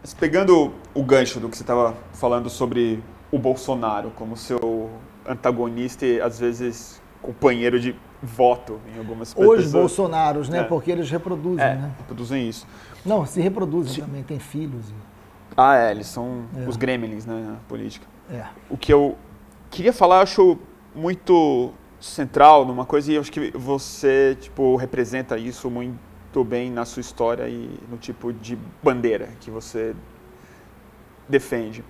Mas pegando o gancho do que você estava falando sobre o Bolsonaro como seu antagonista e, às vezes, companheiro de voto em algumas pessoas. Os Bolsonaros, né? Porque eles reproduzem, né? Reproduzem isso. Não, se reproduzem também, tem filhos. Eles são os gremlins, né, na política. O que eu queria falar, eu acho muito central numa coisa, e eu acho que você, representa isso muito bem na sua história e no tipo de bandeira que você defende.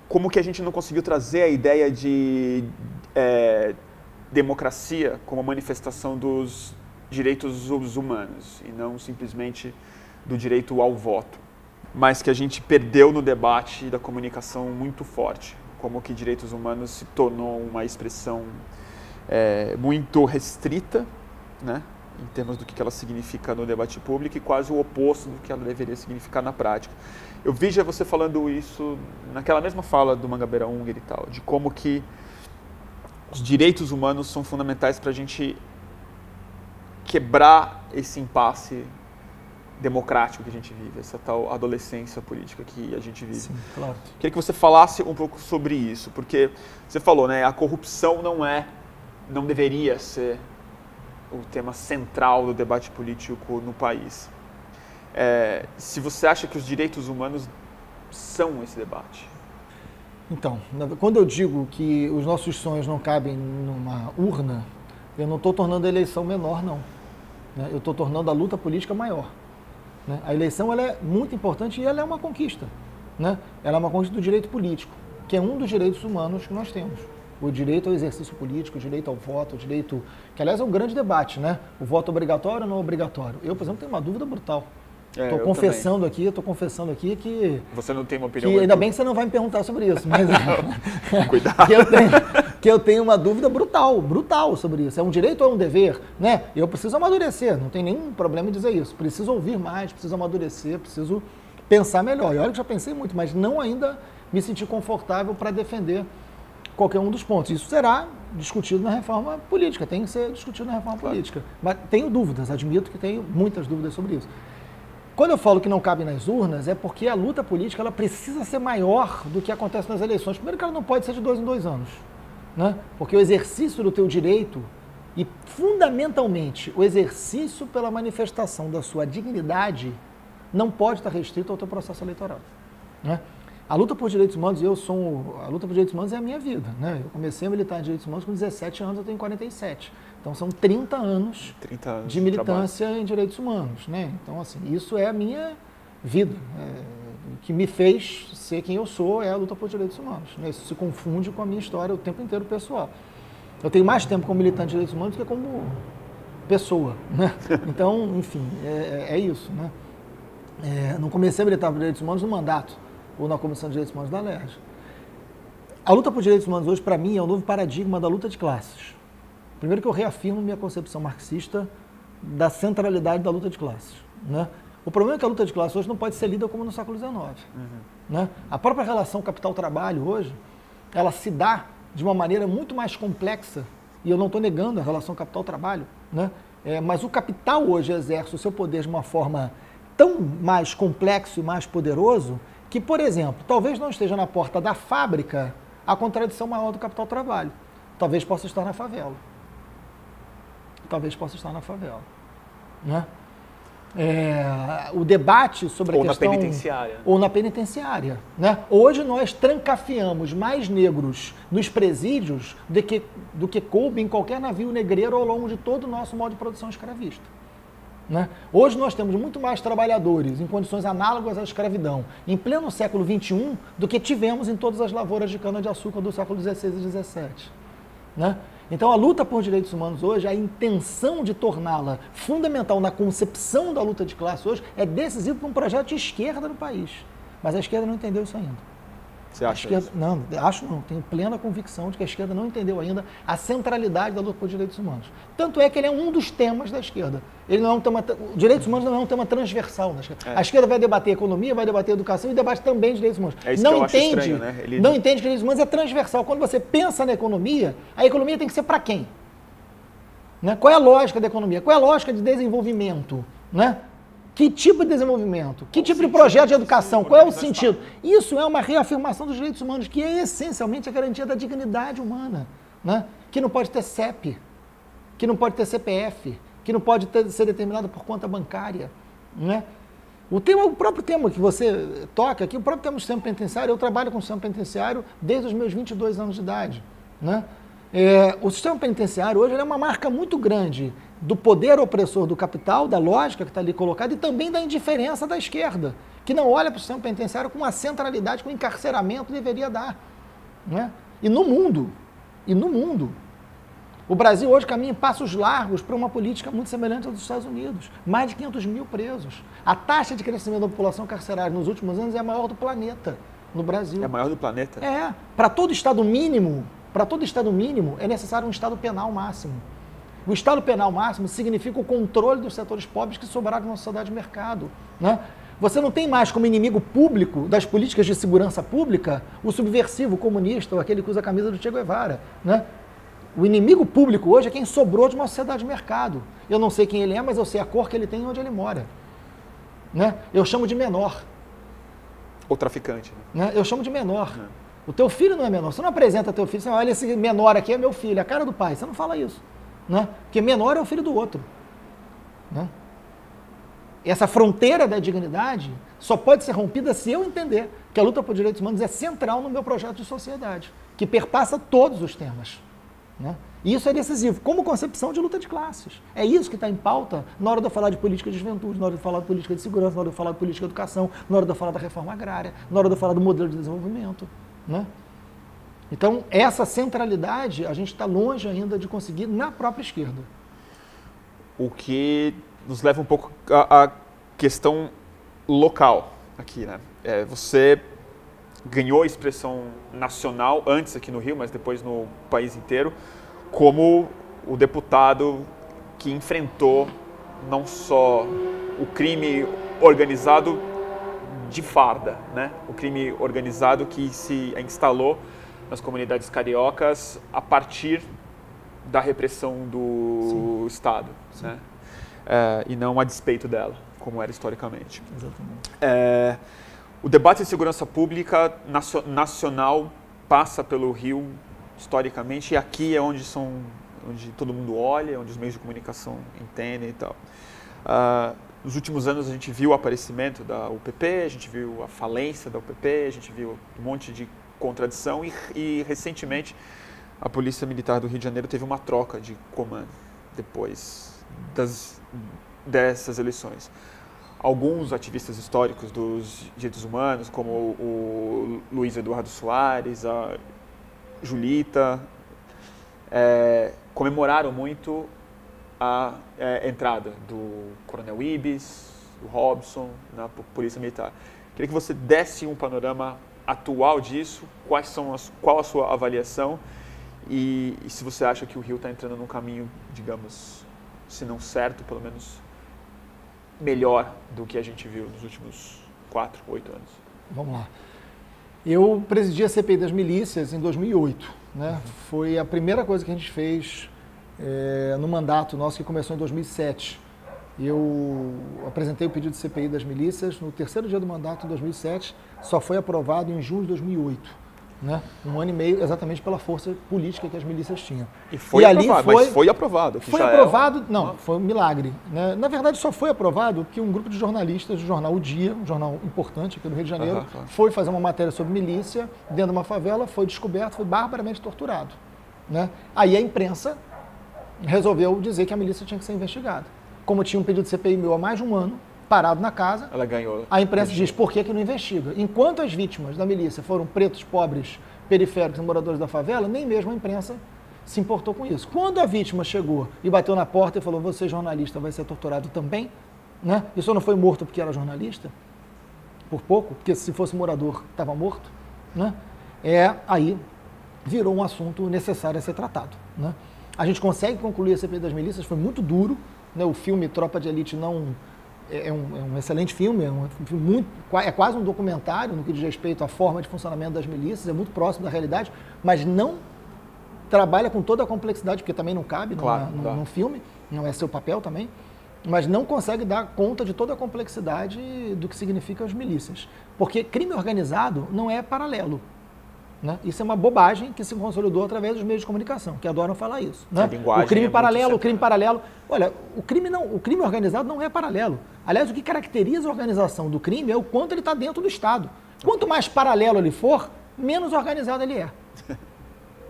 Como que a gente não conseguiu trazer a ideia de democracia como manifestação dos direitos humanos e não simplesmente do direito ao voto, mas que a gente perdeu no debate da comunicação muito forte, como que direitos humanos se tornou uma expressão muito restrita, né, em termos do que ela significa no debate público e quase o oposto do que ela deveria significar na prática. Eu vi já você falando isso naquela mesma fala do Mangabeira Unger e tal, de como que os direitos humanos são fundamentais para a gente quebrar esse impasse democrático que a gente vive, essa tal adolescência política que a gente vive. Sim, claro. Queria que você falasse um pouco sobre isso, porque você falou, né, a corrupção não deveria ser o tema central do debate político no país. Se você acha que os direitos humanos são esse debate. Então, quando eu digo que os nossos sonhos não cabem numa urna, eu não estou tornando a eleição menor, não. Eu estou tornando a luta política maior. A eleição ela é muito importante e ela é uma conquista. Ela é uma conquista do direito político, que é um dos direitos humanos que nós temos. O direito ao exercício político, o direito ao voto, o direito... Que, aliás, é um grande debate, né? O voto obrigatório ou não obrigatório? Eu, por exemplo, tenho uma dúvida brutal. Estou confessando aqui que... Você não tem uma opinião... Ainda bem que você não vai me perguntar sobre isso, mas... Cuidado. que eu tenho uma dúvida brutal sobre isso. É um direito ou é um dever? Né? Eu preciso amadurecer, não tem nenhum problema em dizer isso. Preciso ouvir mais, preciso amadurecer, preciso pensar melhor. E olha que já pensei muito, mas não ainda me senti confortável para defender qualquer um dos pontos. Isso será discutido na reforma política, tem que ser discutido na reforma política. Mas tenho dúvidas, admito que tenho muitas dúvidas sobre isso. Quando eu falo que não cabe nas urnas, é porque a luta política ela precisa ser maior do que acontece nas eleições. Primeiro que ela não pode ser de 2 em 2 anos. Porque o exercício do teu direito e, fundamentalmente, o exercício pela manifestação da sua dignidade não pode estar restrito ao teu processo eleitoral. A luta por direitos humanos, a luta por direitos humanos é a minha vida. Eu comecei a militar em direitos humanos com 17 anos, eu tenho 47. Então, são 30 anos de militância em direitos humanos. Então, assim, isso é a minha vida. O que me fez ser quem eu sou é a luta por direitos humanos. Isso se confunde com a minha história o tempo inteiro pessoal. Eu tenho mais tempo como militante de direitos humanos do que como pessoa. Então, enfim, é isso. Não comecei a militar por direitos humanos no mandato ou na Comissão de Direitos Humanos da LERJ. A luta por direitos humanos hoje, para mim, é um novo paradigma da luta de classes. Primeiro que eu reafirmo minha concepção marxista da centralidade da luta de classes. O problema é que a luta de classes hoje não pode ser lida como no século XIX. A própria relação capital-trabalho hoje, ela se dá de uma maneira muito mais complexa, e eu não estou negando a relação capital-trabalho, mas o capital hoje exerce o seu poder de uma forma tão mais complexo e mais poderoso que, por exemplo, talvez não esteja na porta da fábrica a contradição maior do capital-trabalho. Talvez possa estar na favela. O debate sobre a questão... Ou na penitenciária. Hoje nós trancafiamos mais negros nos presídios do que coube em qualquer navio negreiro ao longo de todo o nosso modo de produção escravista. Hoje nós temos muito mais trabalhadores em condições análogas à escravidão em pleno século XXI do que tivemos em todas as lavouras de cana-de-açúcar do século XVI e XVII. Então a luta por direitos humanos hoje, a intenção de torná-la fundamental na concepção da luta de classe hoje é decisivo para um projeto de esquerda no país. Mas a esquerda não entendeu isso ainda. Você acha isso? Não, tenho plena convicção de que a esquerda não entendeu ainda a centralidade da luta por direitos humanos. Tanto é que ele é um dos temas da esquerda. Ele não é um tema, direitos humanos não é um tema transversal na esquerda. A esquerda vai debater economia, vai debater educação e debate também direitos humanos. É isso que eu acho estranho, Não entende que direitos humanos é transversal. Quando você pensa na economia, a economia tem que ser para quem? Qual é a lógica da economia? Qual é a lógica de desenvolvimento? Que tipo de desenvolvimento? Que tipo de projeto de educação? Qual é o sentido? Isso é uma reafirmação dos direitos humanos, que é essencialmente a garantia da dignidade humana, né? Que não pode ter CEP, que não pode ter CPF, que não pode ser determinado por conta bancária, né? O próprio tema que você toca aqui, o próprio tema do sistema penitenciário, eu trabalho com o sistema penitenciário desde os meus 22 anos de idade, né? O sistema penitenciário hoje é uma marca muito grande do poder opressor do capital, da lógica que está ali colocada, e também da indiferença da esquerda, que não olha para o sistema penitenciário com a centralidade que o encarceramento deveria dar, né? E no mundo, o Brasil hoje caminha em passos largos para uma política muito semelhante à dos Estados Unidos. Mais de 500 mil presos. A taxa de crescimento da população carcerária nos últimos anos é a maior do planeta, no Brasil. É a maior do planeta? É. Para todo Estado mínimo, é necessário um Estado penal máximo. O Estado penal máximo significa o controle dos setores pobres que sobraram na sociedade de mercado, né? Você não tem mais como inimigo público das políticas de segurança pública o subversivo, o comunista, ou aquele que usa a camisa do Che Guevara, né? O inimigo público hoje é quem sobrou de uma sociedade de mercado. Eu não sei quem ele é, mas eu sei a cor que ele tem e onde ele mora, né? Eu chamo de menor. Ou traficante. Né? Eu chamo de menor. O teu filho não é menor. Você não apresenta teu filho, você olha, esse menor aqui é meu filho, é a cara do pai. Você não fala isso, né? Porque menor é o filho do outro, né? Essa fronteira da dignidade só pode ser rompida se eu entender que a luta por direitos humanos é central no meu projeto de sociedade, que perpassa todos os temas, né? E isso é decisivo, como concepção de luta de classes. É isso que está em pauta na hora de eu falar de política de juventude, na hora de eu falar de política de segurança, na hora de eu falar de política de educação, na hora de eu falar da reforma agrária, na hora de eu falar do modelo de desenvolvimento, né? Então, essa centralidade a gente está longe ainda de conseguir na própria esquerda. O que nos leva um pouco à questão local aqui, né? Você ganhou expressão nacional antes aqui no Rio, mas depois no país inteiro, como o deputado que enfrentou não só o crime organizado de farda, né? O crime organizado que se instalou nas comunidades cariocas a partir da repressão do Estado, sim, né? E não a despeito dela, como era historicamente. Exatamente. O debate de segurança pública nacional passa pelo Rio historicamente, e aqui é onde todo mundo olha, onde os meios de comunicação entendem e tal. Nos últimos anos a gente viu o aparecimento da UPP, a gente viu a falência da UPP, a gente viu um monte de contradição e recentemente a Polícia Militar do Rio de Janeiro teve uma troca de comando depois dessas eleições. Alguns ativistas históricos dos direitos humanos, como o Luiz Eduardo Soares, a Julita, comemoraram muito a entrada do Coronel Ibis, do Robson na Polícia Militar. Queria que você desse um panorama atual disso, qual a sua avaliação e se você acha que o Rio está entrando num caminho, digamos, se não certo, pelo menos melhor do que a gente viu nos últimos 4, 8 anos. Vamos lá. Eu presidi a CPI das milícias em 2008, né? Foi a primeira coisa que a gente fez no mandato nosso, que começou em 2007. Eu apresentei o pedido de CPI das milícias no terceiro dia do mandato, em 2007, só foi aprovado em junho de 2008. Né? Um ano e meio, exatamente pela força política que as milícias tinham. E foi aprovado, mas foi aprovado. Foi aprovado, não, foi um milagre. Né? Na verdade, só foi aprovado porque um grupo de jornalistas do jornal O Dia, um jornal importante aqui do Rio de Janeiro, foi fazer uma matéria sobre milícia dentro de uma favela, foi descoberto, foi barbaramente torturado. Né? Aí a imprensa resolveu dizer que a milícia tinha que ser investigada. Como tinha um pedido de CPI meu há mais de um ano, parado na casa, ela ganhou. A imprensa diz, por que não investiga? Enquanto as vítimas da milícia foram pretos, pobres, periféricos e moradores da favela, nem mesmo a imprensa se importou com isso. Quando a vítima chegou e bateu na porta e falou, você jornalista vai ser torturado também, né? E só não foi morto porque era jornalista, por pouco, porque se fosse morador estava morto, né? Aí virou um assunto necessário a ser tratado, né? A gente consegue concluir a CPI das milícias, foi muito duro, né? O filme Tropa de Elite não... É um excelente filme, é quase um documentário no que diz respeito à forma de funcionamento das milícias, é muito próximo da realidade, mas não trabalha com toda a complexidade, porque também não cabe num filme, não é seu papel também. mas não consegue dar conta de toda a complexidade do que significam as milícias. Porque crime organizado não é paralelo. Né? Isso é uma bobagem que se consolidou através dos meios de comunicação, que adoram falar isso. Né? O crime paralelo. Olha, o crime organizado não é paralelo. Aliás, o que caracteriza a organização do crime é o quanto ele está dentro do Estado. Quanto mais paralelo ele for, menos organizado ele é.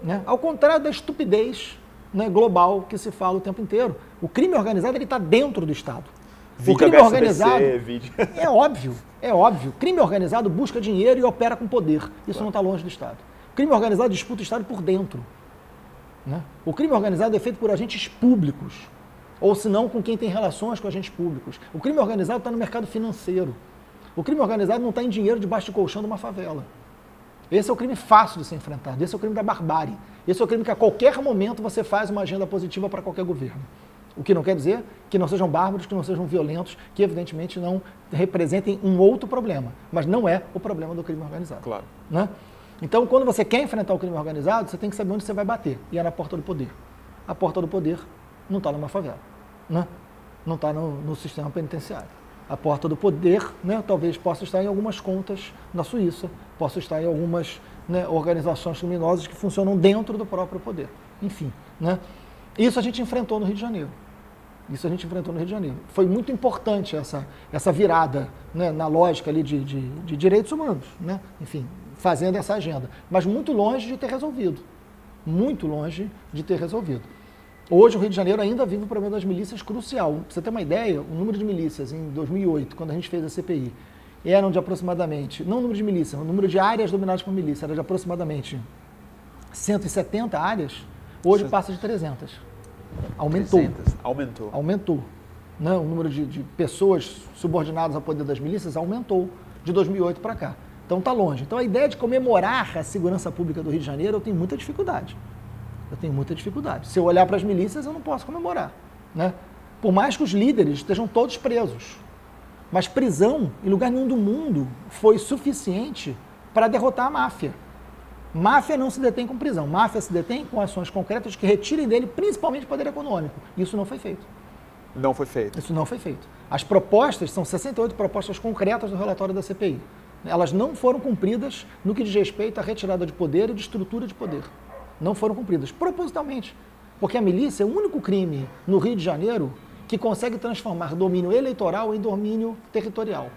Né? Ao contrário da estupidez, né, global que se fala o tempo inteiro. O crime organizado está dentro do Estado. O crime organizado é óbvio. Crime organizado busca dinheiro e opera com poder. Isso não está longe do Estado. O crime organizado disputa o Estado por dentro. Né? O crime organizado é feito por agentes públicos, ou se não, com quem tem relações com agentes públicos. O crime organizado está no mercado financeiro. O crime organizado não está em dinheiro debaixo de colchão de uma favela. Esse é o crime fácil de ser enfrentado. Esse é o crime da barbárie. Esse é o crime que a qualquer momento você faz uma agenda positiva para qualquer governo. O que não quer dizer que não sejam bárbaros, que não sejam violentos, que evidentemente não representem um outro problema. Mas não é o problema do crime organizado. Claro. Né? Então, quando você quer enfrentar o crime organizado, você tem que saber onde você vai bater. E é na porta do poder. A porta do poder não está numa favela. Né? Não está no sistema penitenciário. A porta do poder, né, talvez possa estar em algumas contas na Suíça, possa estar em algumas, né, organizações criminosas que funcionam dentro do próprio poder. Enfim, né? Isso a gente enfrentou no Rio de Janeiro. Foi muito importante essa virada, né, na lógica ali de direitos humanos, né? Enfim, fazendo essa agenda. Mas muito longe de ter resolvido. Muito longe de ter resolvido. Hoje o Rio de Janeiro ainda vive o problema das milícias crucial. Pra você ter uma ideia, o número de milícias em 2008, quando a gente fez a CPI, eram de aproximadamente, não o número de milícias, o número de áreas dominadas por milícia, era de aproximadamente 170 áreas, hoje passa de 300. Aumentou. 300. Aumentou. Né? O número de pessoas subordinadas ao poder das milícias aumentou de 2008 para cá. Então está longe. Então a ideia de comemorar a segurança pública do Rio de Janeiro, eu tenho muita dificuldade. Se eu olhar para as milícias, eu não posso comemorar. Né? Por mais que os líderes estejam todos presos. Mas prisão, em lugar nenhum do mundo, foi suficiente para derrotar a máfia. Máfia não se detém com prisão. Máfia se detém com ações concretas que retirem dele, principalmente, poder econômico. Isso não foi feito. Isso não foi feito. As propostas, são 68 propostas concretas do relatório da CPI. Elas não foram cumpridas no que diz respeito à retirada de poder e de estrutura de poder. Não foram cumpridas, propositalmente. Porque a milícia é o único crime no Rio de Janeiro que consegue transformar domínio eleitoral em domínio territorial.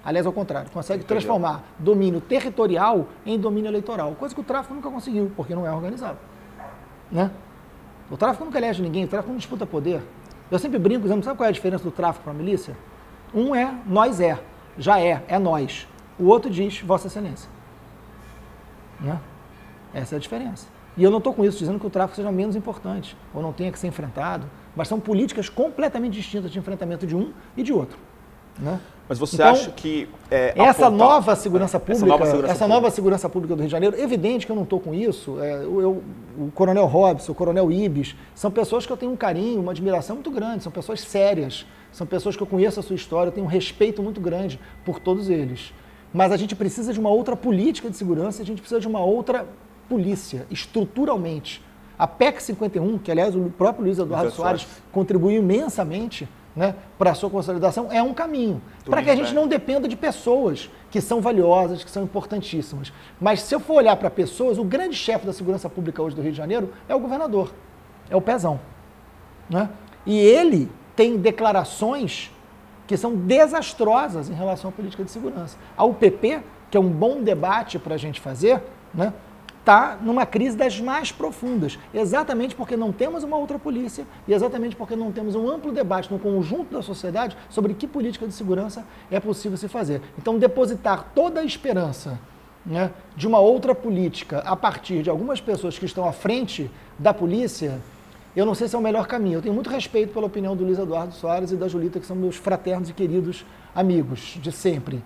Aliás, ao contrário, consegue transformar domínio territorial em domínio eleitoral, coisa que o tráfico nunca conseguiu, porque não é organizado. Né? O tráfico nunca elege ninguém, o tráfico não disputa poder. Eu sempre brinco, dizendo, sabe qual é a diferença do tráfico para a milícia? Um é nós já é nós. O outro diz Vossa Excelência. Né? Essa é a diferença. E eu não estou com isso dizendo que o tráfico seja menos importante, ou não tenha que ser enfrentado, mas são políticas completamente distintas de enfrentamento de um e de outro. Né? Mas você acha que essa nova segurança pública do Rio de Janeiro, evidente que eu não estou com isso, o Coronel Robson, o Coronel Ibis, são pessoas que eu tenho um carinho, uma admiração muito grande, são pessoas sérias, são pessoas que eu conheço a sua história, eu tenho um respeito muito grande por todos eles. Mas a gente precisa de uma outra política de segurança, a gente precisa de uma outra polícia, estruturalmente. A PEC 51, que aliás o próprio Luiz Eduardo Soares contribuiu imensamente, né, para a sua consolidação, é um caminho. Para que a gente não dependa de pessoas que são valiosas, que são importantíssimas. Mas se eu for olhar para pessoas, o grande chefe da segurança pública hoje do Rio de Janeiro é o governador, é o Pezão. Né? E ele tem declarações que são desastrosas em relação à política de segurança. A UPP, que é um bom debate para a gente fazer, né, está numa crise das mais profundas, exatamente porque não temos uma outra polícia e exatamente porque não temos um amplo debate no conjunto da sociedade sobre que política de segurança é possível se fazer. Então, depositar toda a esperança, né, de uma outra política a partir de algumas pessoas que estão à frente da polícia, eu não sei se é o melhor caminho. Eu tenho muito respeito pela opinião do Luiz Eduardo Soares e da Julita, que são meus fraternos e queridos amigos de sempre.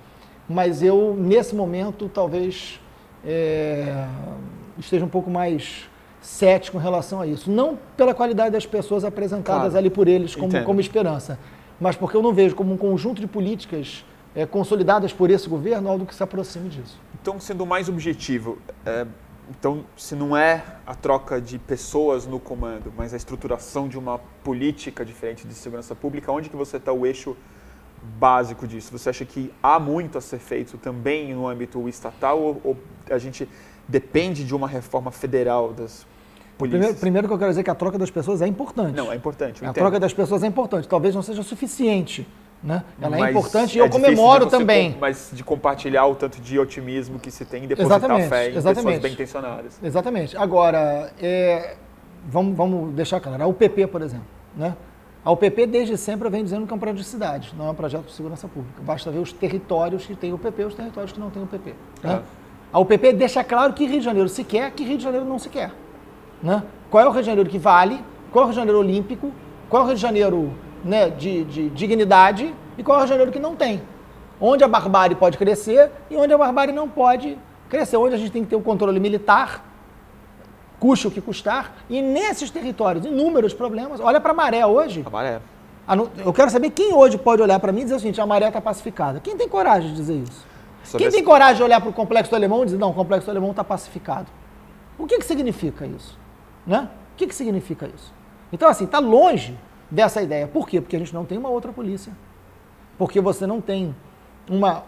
Mas eu, nesse momento, talvez esteja um pouco mais cético em relação a isso. Não pela qualidade das pessoas apresentadas ali por eles como esperança, mas porque eu não vejo como um conjunto de políticas consolidadas por esse governo algo que se aproxime disso. Então, sendo mais objetivo, Então, se não é a troca de pessoas no comando, mas a estruturação de uma política diferente de segurança pública, onde que você está o eixo básico disso? Você acha que há muito a ser feito também no âmbito estatal ou a gente depende de uma reforma federal das polícias? Primeiro que eu quero dizer que a troca das pessoas é importante. Não, é importante. A troca das pessoas é importante. Talvez não seja suficiente. Né? Ela mas é importante e eu comemoro também. Mas de compartilhar o tanto de otimismo que se tem e depositar fé em pessoas bem intencionadas. Exatamente. Agora, vamos deixar claro, a UPP, por exemplo. Né? A UPP desde sempre vem dizendo que é um projeto de cidade, não é um projeto de segurança pública. Basta ver os territórios que tem UPP e os territórios que não tem UPP. Né? A UPP deixa claro que Rio de Janeiro se quer, que Rio de Janeiro não se quer. Né? Qual é o Rio de Janeiro que vale, qual é o Rio de Janeiro olímpico, qual é o Rio de Janeiro... Né, de dignidade e qual é o Rio de Janeiro que não tem. Onde a barbárie pode crescer e onde a barbárie não pode crescer. Onde a gente tem que ter o controle militar, custe o que custar, e nesses territórios, inúmeros problemas. Olha para a Maré hoje. A Maré. Eu quero saber quem hoje pode olhar para mim e dizer o seguinte, a Maré está pacificada. Quem tem coragem de dizer isso? Quem tem coragem de olhar para o Complexo do Alemão e dizer, não, o Complexo do Alemão está pacificado? O que significa isso? Né? O que significa isso? Então, assim, está longe dessa ideia. Por quê? Porque a gente não tem uma outra polícia. Porque você não tem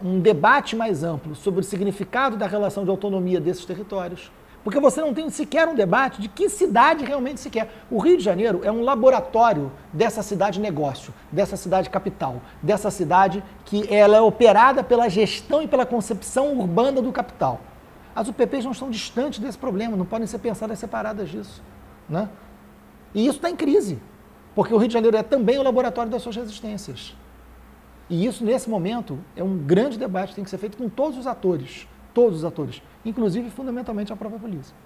um debate mais amplo sobre o significado da relação de autonomia desses territórios. Porque você não tem sequer um debate de que cidade realmente se quer. O Rio de Janeiro é um laboratório dessa cidade negócio, dessa cidade capital, dessa cidade que ela é operada pela gestão e pela concepção urbana do capital. As UPPs não estão distantes desse problema, não podem ser pensadas separadas disso. Né? E isso está em crise. Porque o Rio de Janeiro é também o laboratório das suas resistências. E isso, nesse momento, é um grande debate que tem que ser feito com todos os atores, inclusive, fundamentalmente, a própria polícia.